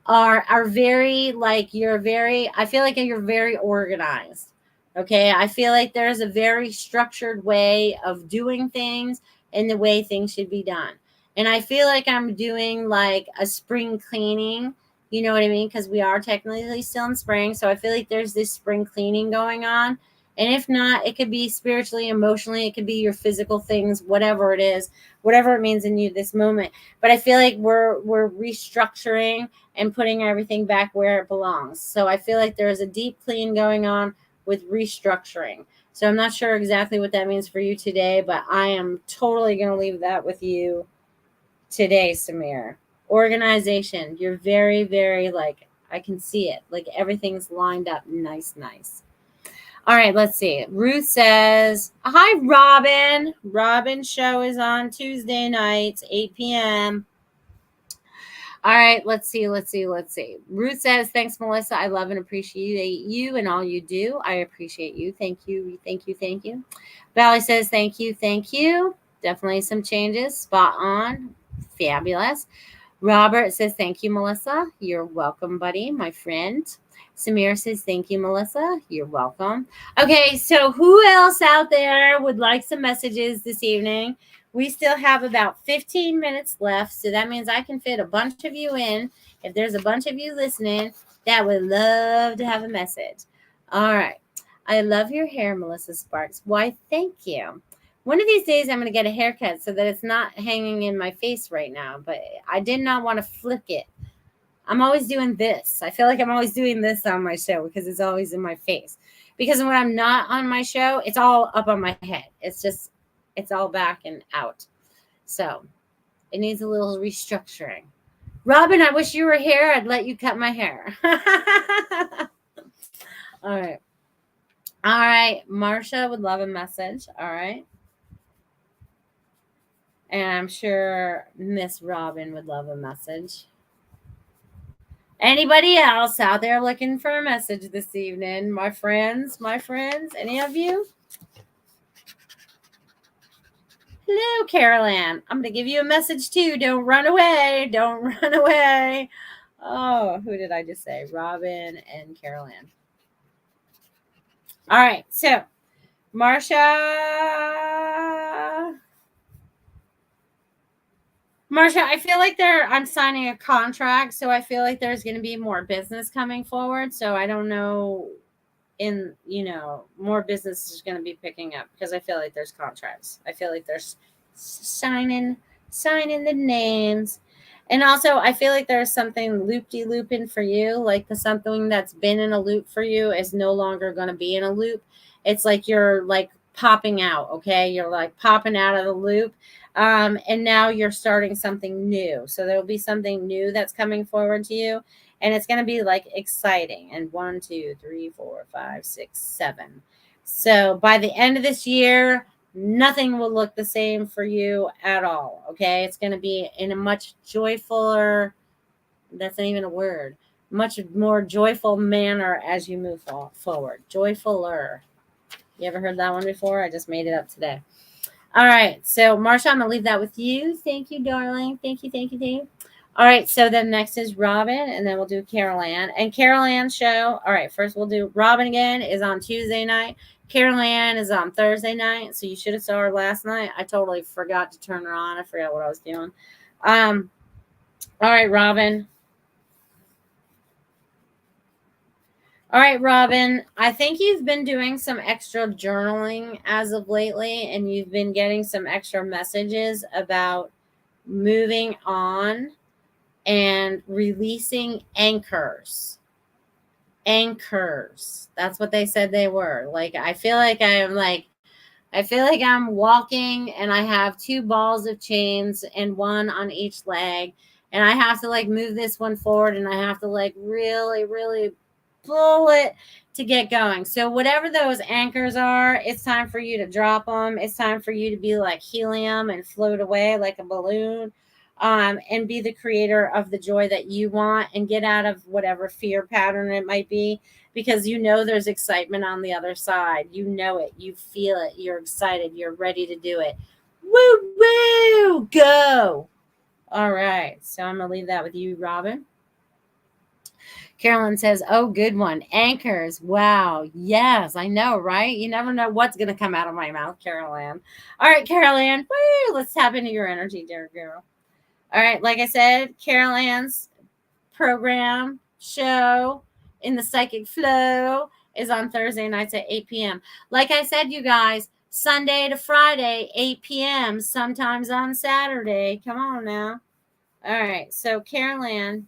are very like you're very I feel like you're very organized. Okay, I feel like there's a very structured way of doing things and the way things should be done. And I feel like I'm doing like a spring cleaning, you know what I mean, because we are technically still in spring. So I feel like there's this spring cleaning going on. And if not, it could be spiritually, emotionally, it could be your physical things, whatever it is, whatever it means in you this moment. But I feel like we're restructuring and putting everything back where it belongs. So I feel like there is a deep clean going on with restructuring. So I'm not sure exactly what that means for you today, but I am totally going to leave that with you today, Samir. Organization. You're very, very like, I can see it. Like everything's lined up nice, nice. All right, let's see. Ruth says, hi, Robin. Robin's show is on Tuesday nights, 8 p.m. All right, let's see. Ruth says, thanks, Melissa. I love and appreciate you and all you do. I appreciate you. Thank you. Thank you. Thank you. Valley says, thank you. Thank you. Definitely some changes. Spot on. Fabulous. Robert says, thank you, Melissa. You're welcome, buddy, my friend. Samir says, thank you, Melissa. You're welcome. Okay, so who else out there would like some messages this evening? We still have about 15 minutes left, so that means I can fit a bunch of you in. If there's a bunch of you listening that would love to have a message. All right. I love your hair, Melissa Sparks. Why, thank you. One of these days, I'm going to get a haircut so that it's not hanging in my face right now, but I did not want to flick it. I'm always doing this. I feel like I'm always doing this on my show because it's always in my face. Because when I'm not on my show, it's all up on my head. It's all back and out. So it needs a little restructuring. Robin, I wish you were here. I'd let you cut my hair. All right. All right. Marsha would love a message. All right. And I'm sure Miss Robin would love a message. Anybody else out there looking for a message this evening? My friends, any of you? Hello, Carol Ann. I'm going to give you a message too. Don't run away. Don't run away. Oh, who did I just say? Robin and Carol Ann. All right. So, Marsha, I feel like I'm signing a contract, so I feel like there's going to be more business coming forward. So I don't know, more business is going to be picking up because I feel like there's contracts. I feel like there's signing the names. And also I feel like there's something looping for you, like something that's been in a loop for you is no longer going to be in a loop. It's like you're like popping out, okay? You're like popping out of the loop. And now you're starting something new. So there'll be something new that's coming forward to you, and it's going to be like exciting. And 1, 2, 3, 4, 5, 6, 7. So by the end of this year, nothing will look the same for you at all. Okay. It's going to be in a much joyfuler, that's not even a word, much more joyful manner as you move forward. Joyfuler. You ever heard that one before? I just made it up today. All right. So, Marsha, I'm going to leave that with you. Thank you, darling. Thank you. All right. So then next is Robin, and then we'll do Carol Ann. And Carol Ann's show. All right. First, we'll do Robin again is on Tuesday night. Carol Ann is on Thursday night. So you should have saw her last night. I totally forgot to turn her on. I forgot what I was doing. All right, Robin. All right, Robin, I think you've been doing some extra journaling as of lately, and you've been getting some extra messages about moving on and releasing anchors. Anchors. That's what they said they were. Like, I feel like I'm walking and I have 2 balls of chains and one on each leg. And I have to like move this one forward, and I have to like really, really pull it to get going. So whatever those anchors are, it's time for you to drop them. It's time for you to be like helium and float away like a balloon. And be the creator of the joy that you want, and get out of whatever fear pattern it might be, because there's excitement on the other side. You know it. You feel it. You're excited. You're ready to do it. Woo, woo, go. All right. So I'm going to leave that with you, Robin. Carolyn says, oh, good one. Anchors. Wow. Yes, I know, right? You never know what's going to come out of my mouth, Carolyn. All right, Carolyn. Woo, let's tap into your energy, dear girl. All right. Like I said, Carol Ann's program show in the Psychic Flow is on Thursday nights at 8 p.m. Like I said, you guys, Sunday to Friday, 8 p.m., sometimes on Saturday. Come on now. All right. So, Carol Ann,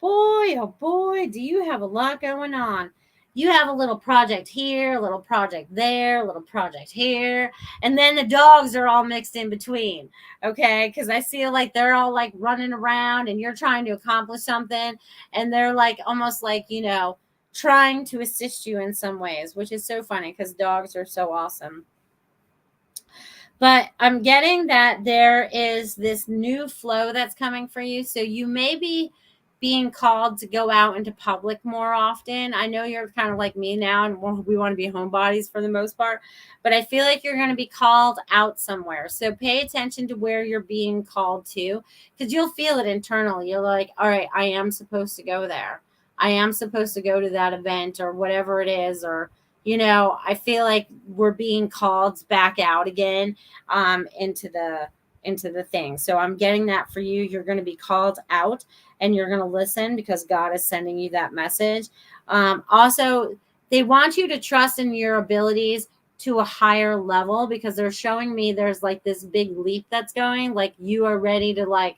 boy, oh boy, do you have a lot going on. You have a little project here, a little project there, a little project here, and then the dogs are all mixed in between, okay? Because I feel like they're all like running around, and you're trying to accomplish something, and they're like almost like, trying to assist you in some ways, which is so funny because dogs are so awesome. But I'm getting that there is this new flow that's coming for you. So you may be being called to go out into public more often. I know you're kind of like me now, and we want to be homebodies for the most part, but I feel like you're going to be called out somewhere. So pay attention to where you're being called to, because you'll feel it internally. You're like, all right, I am supposed to go there. I am supposed to go to that event or whatever it is, or I feel like we're being called back out again into the thing. So I'm getting that for you. You're going to be called out, and you're going to listen because God is sending you that message. Also, they want you to trust in your abilities to a higher level, because they're showing me there's like this big leap that's going, like you are ready to like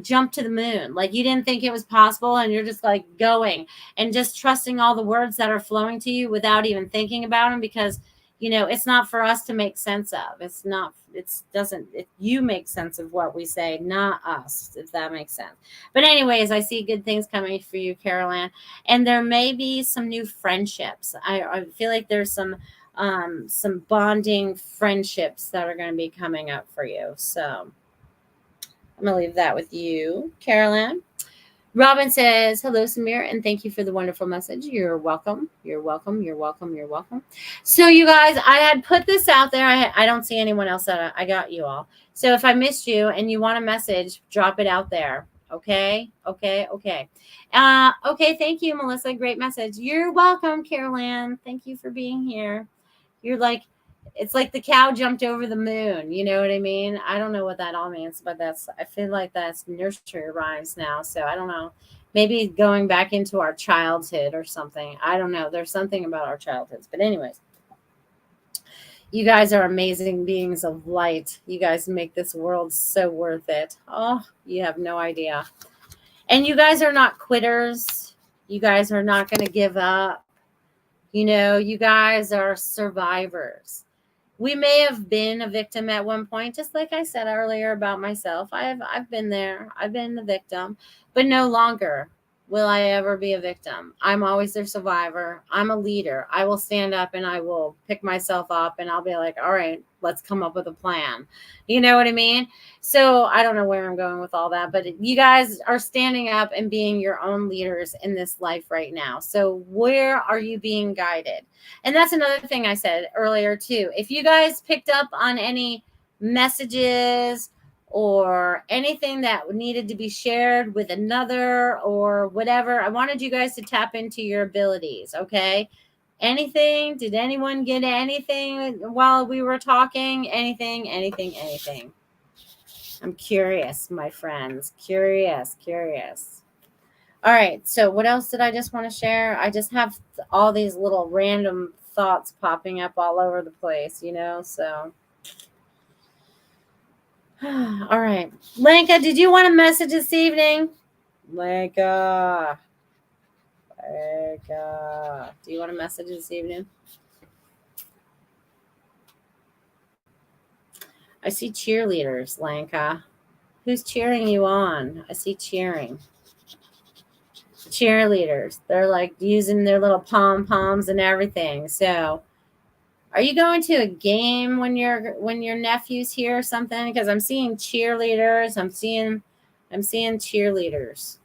jump to the moon. Like you didn't think it was possible, and you're just like going and just trusting all the words that are flowing to you without even thinking about them, because it's not for us to make sense of. You make sense of what we say, not us, if that makes sense. But anyways, I see good things coming for you, Carol Ann. And there may be some new friendships. I feel like there's some bonding friendships that are going to be coming up for you. So I'm going to leave that with you, Carol Ann. Robin says, hello, Samir, and thank you for the wonderful message. You're welcome. You're welcome. You're welcome. You're welcome. So, you guys, I had put this out there. I don't see anyone else that I got you all. So if I missed you and you want a message, drop it out there. Okay. Okay. Okay. Okay. Thank you, Melissa. Great message. You're welcome, Carolyn. Thank you for being here. You're like, it's like the cow jumped over the moon. You know what I mean? I don't know what that all means, but I feel like that's nursery rhymes now. So I don't know. Maybe going back into our childhood or something. I don't know. There's something about our childhoods. But anyways, you guys are amazing beings of light. You guys make this world so worth it. Oh, you have no idea. And you guys are not quitters. You guys are not going to give up. You know, you guys are survivors. We may have been a victim at one point, just like I said earlier about myself. I've been there. I've been the victim, but no longer will I ever be a victim. I'm always the survivor. I'm a leader. I will stand up and I will pick myself up and I'll be like, all right, let's come up with a plan. You know what I mean? So I don't know where I'm going with all that, but you guys are standing up and being your own leaders in this life right now. So where are you being guided? And that's another thing I said earlier too. If you guys picked up on any messages or anything that needed to be shared with another or whatever, I wanted you guys to tap into your abilities, okay? Anything? Did anyone get anything while we were talking? Anything, anything, anything. I'm curious, my friends. Curious. All right, so what else did I just want to share? I just have all these little random thoughts popping up all over the place, you know, so. All right. Lenka, did you want a message this evening? Lenka. Do you want a message this evening? I see cheerleaders, Lenka. Who's cheering you on? I see cheering. Cheerleaders. They're like using their little pom-poms and everything. So are you going to a game when your nephew's here or something? Because I'm seeing cheerleaders. I'm seeing cheerleaders.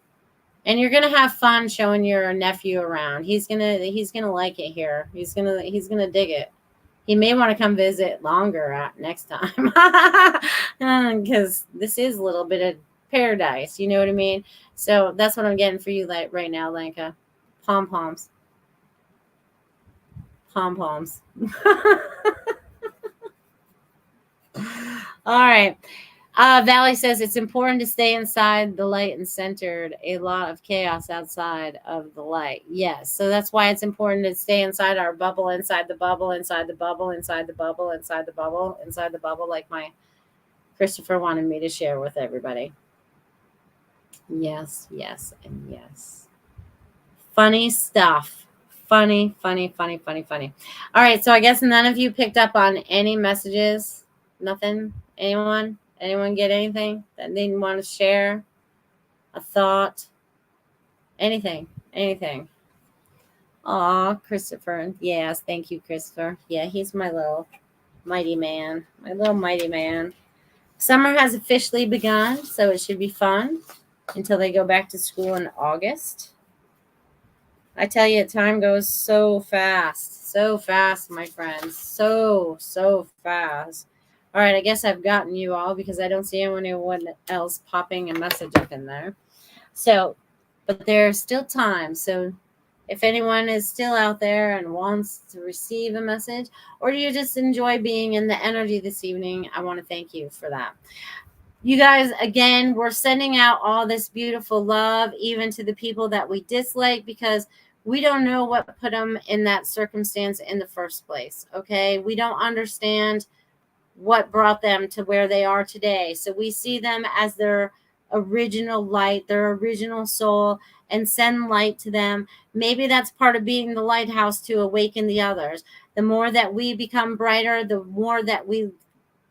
And you're gonna have fun showing your nephew around. He's gonna like it here. He's gonna dig it. He may want to come visit longer next time. Because this is a little bit of paradise, you know what I mean? So that's what I'm getting for you right now, Lenka. Pom-poms. Pom-poms. All right. Valley says it's important to stay inside the light and centered. A lot of chaos outside of the light. Yes. So that's why it's important to stay inside our bubble, inside the bubble, inside the bubble, inside the bubble, inside the bubble, inside the bubble, like my Christopher wanted me to share with everybody. Yes, and yes. Funny stuff. Funny. All right. So I guess none of you picked up on any messages. Nothing? Anyone? Anyone get anything that they want to share? A thought? Anything? Aw, Christopher. Yes, thank you, Christopher. Yeah, he's my little mighty man. Summer has officially begun, so it should be fun until they go back to school in August. I tell you, time goes so fast, my friends. So fast. All right, I guess I've gotten you all because I don't see anyone else popping a message up in there. So, but there's still time. So if anyone is still out there and wants to receive a message, or do you just enjoy being in the energy this evening, I want to thank you for that. You guys, again, we're sending out all this beautiful love, even to the people that we dislike, because we don't know what put them in that circumstance in the first place. Okay. We don't understand what brought them to where they are today. So we see them as their original light, their original soul, and send light to them. Maybe that's part of being the lighthouse to awaken the others. The more that we become brighter, the more that we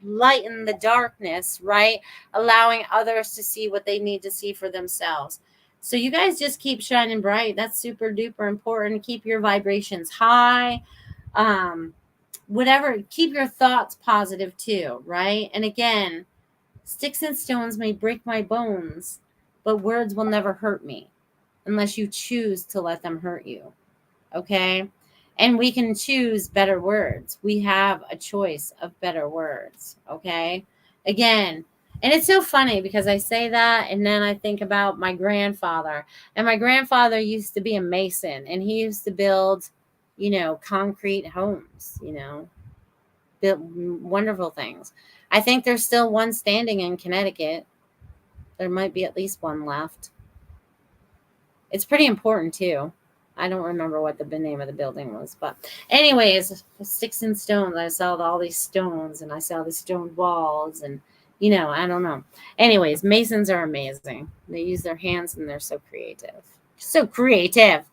lighten the darkness, right? Allowing others to see what they need to see for themselves. So you guys just keep shining bright. That's super duper important. Keep your vibrations high. Whatever, keep your thoughts positive too, right? And again, sticks and stones may break my bones, but words will never hurt me unless you choose to let them hurt you. Okay? And we can choose better words. We have a choice of better words. Okay? Again, And it's so funny because I say that and then I think about my grandfather. And my grandfather used to be a mason, and he used to build, concrete homes, build wonderful things. I think there's still one standing in Connecticut. There might be at least one left. It's pretty important too. I don't remember what the name of the building was, but anyways, sticks and stones. I saw all these stones, and I saw the stone walls, and I don't know. Anyways, masons are amazing. They use their hands, and they're so creative. So creative.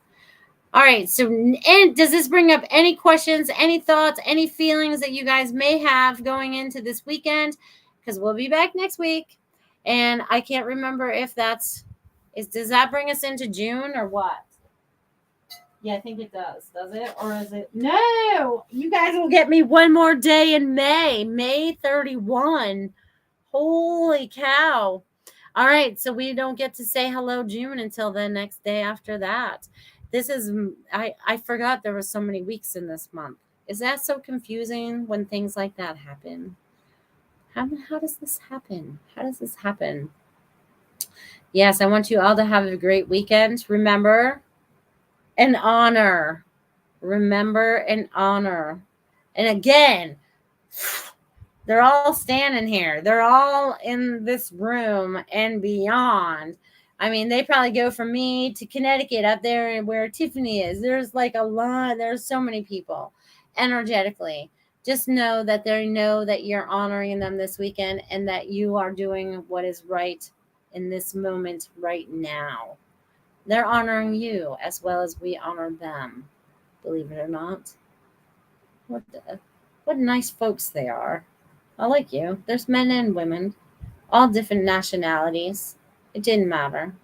All right. So, and does this bring up any questions, any thoughts, any feelings that you guys may have going into this weekend? Because we'll be back next week, and I can't remember if does that bring us into June or what? Yeah, I think it does. Does it? Or is it? No! You guys will get me one more day in May. May 31. Holy cow. All right. So we don't get to say hello June until the next day after that. This is, I forgot there were so many weeks in this month. Is that so confusing when things like that happen? How does this happen? How does this happen? Yes, I want you all to have a great weekend. Remember, and honor. Remember and honor. And again, they're all standing here. They're all in this room and beyond. I mean, they probably go from me to Connecticut up there where Tiffany is. There's like a lot. There's so many people energetically. Just know that they know that you're honoring them this weekend and that you are doing what is right in this moment right now. They're honoring you as well as we honor them, believe it or not. What nice folks they are. I like you. There's men and women, all different nationalities. It didn't matter.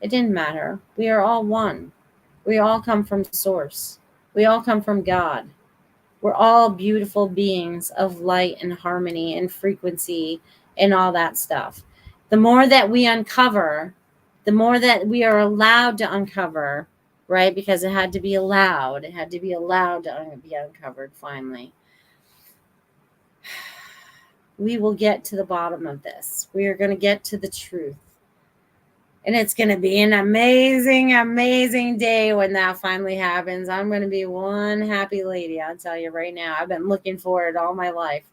It didn't matter. We are all one. We all come from Source. We all come from God. We're all beautiful beings of light and harmony and frequency and all that stuff. The more that we uncover, the more that we are allowed to uncover, right? Because it had to be allowed. It had to be allowed to be uncovered finally. We will get to the bottom of this. We are going to get to the truth. And it's going to be an amazing, amazing day when that finally happens. I'm going to be one happy lady. I'll tell you right now. I've been looking for it all my life.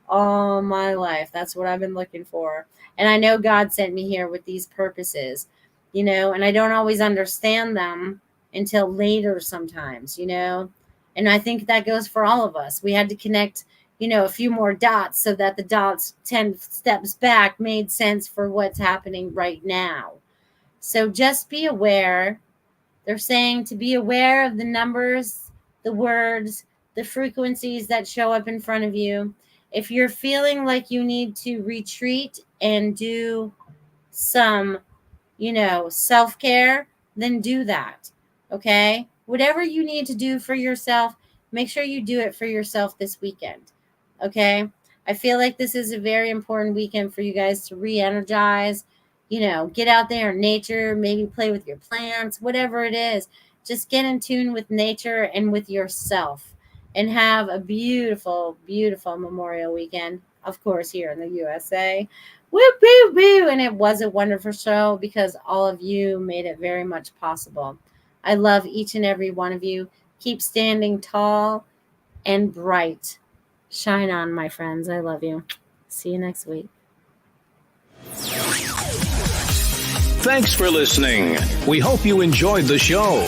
All my life. That's what I've been looking for. And I know God sent me here with these purposes, and I don't always understand them until later sometimes, And I think that goes for all of us. We had to connect, a few more dots so that the dots 10 steps back made sense for what's happening right now. So just be aware. They're saying to be aware of the numbers, the words, the frequencies that show up in front of you. If you're feeling like you need to retreat and do some, self-care, then do that. Okay? Whatever you need to do for yourself, make sure you do it for yourself this weekend. Okay? I feel like this is a very important weekend for you guys to re-energize, get out there in nature, maybe play with your plants, whatever it is. Just get in tune with nature and with yourself. And have a beautiful, beautiful Memorial weekend, of course, here in the USA. Woo, woo, woo. And it was a wonderful show because all of you made it very much possible. I love each and every one of you. Keep standing tall and bright. Shine on, my friends. I love you. See you next week. Thanks for listening. We hope you enjoyed the show.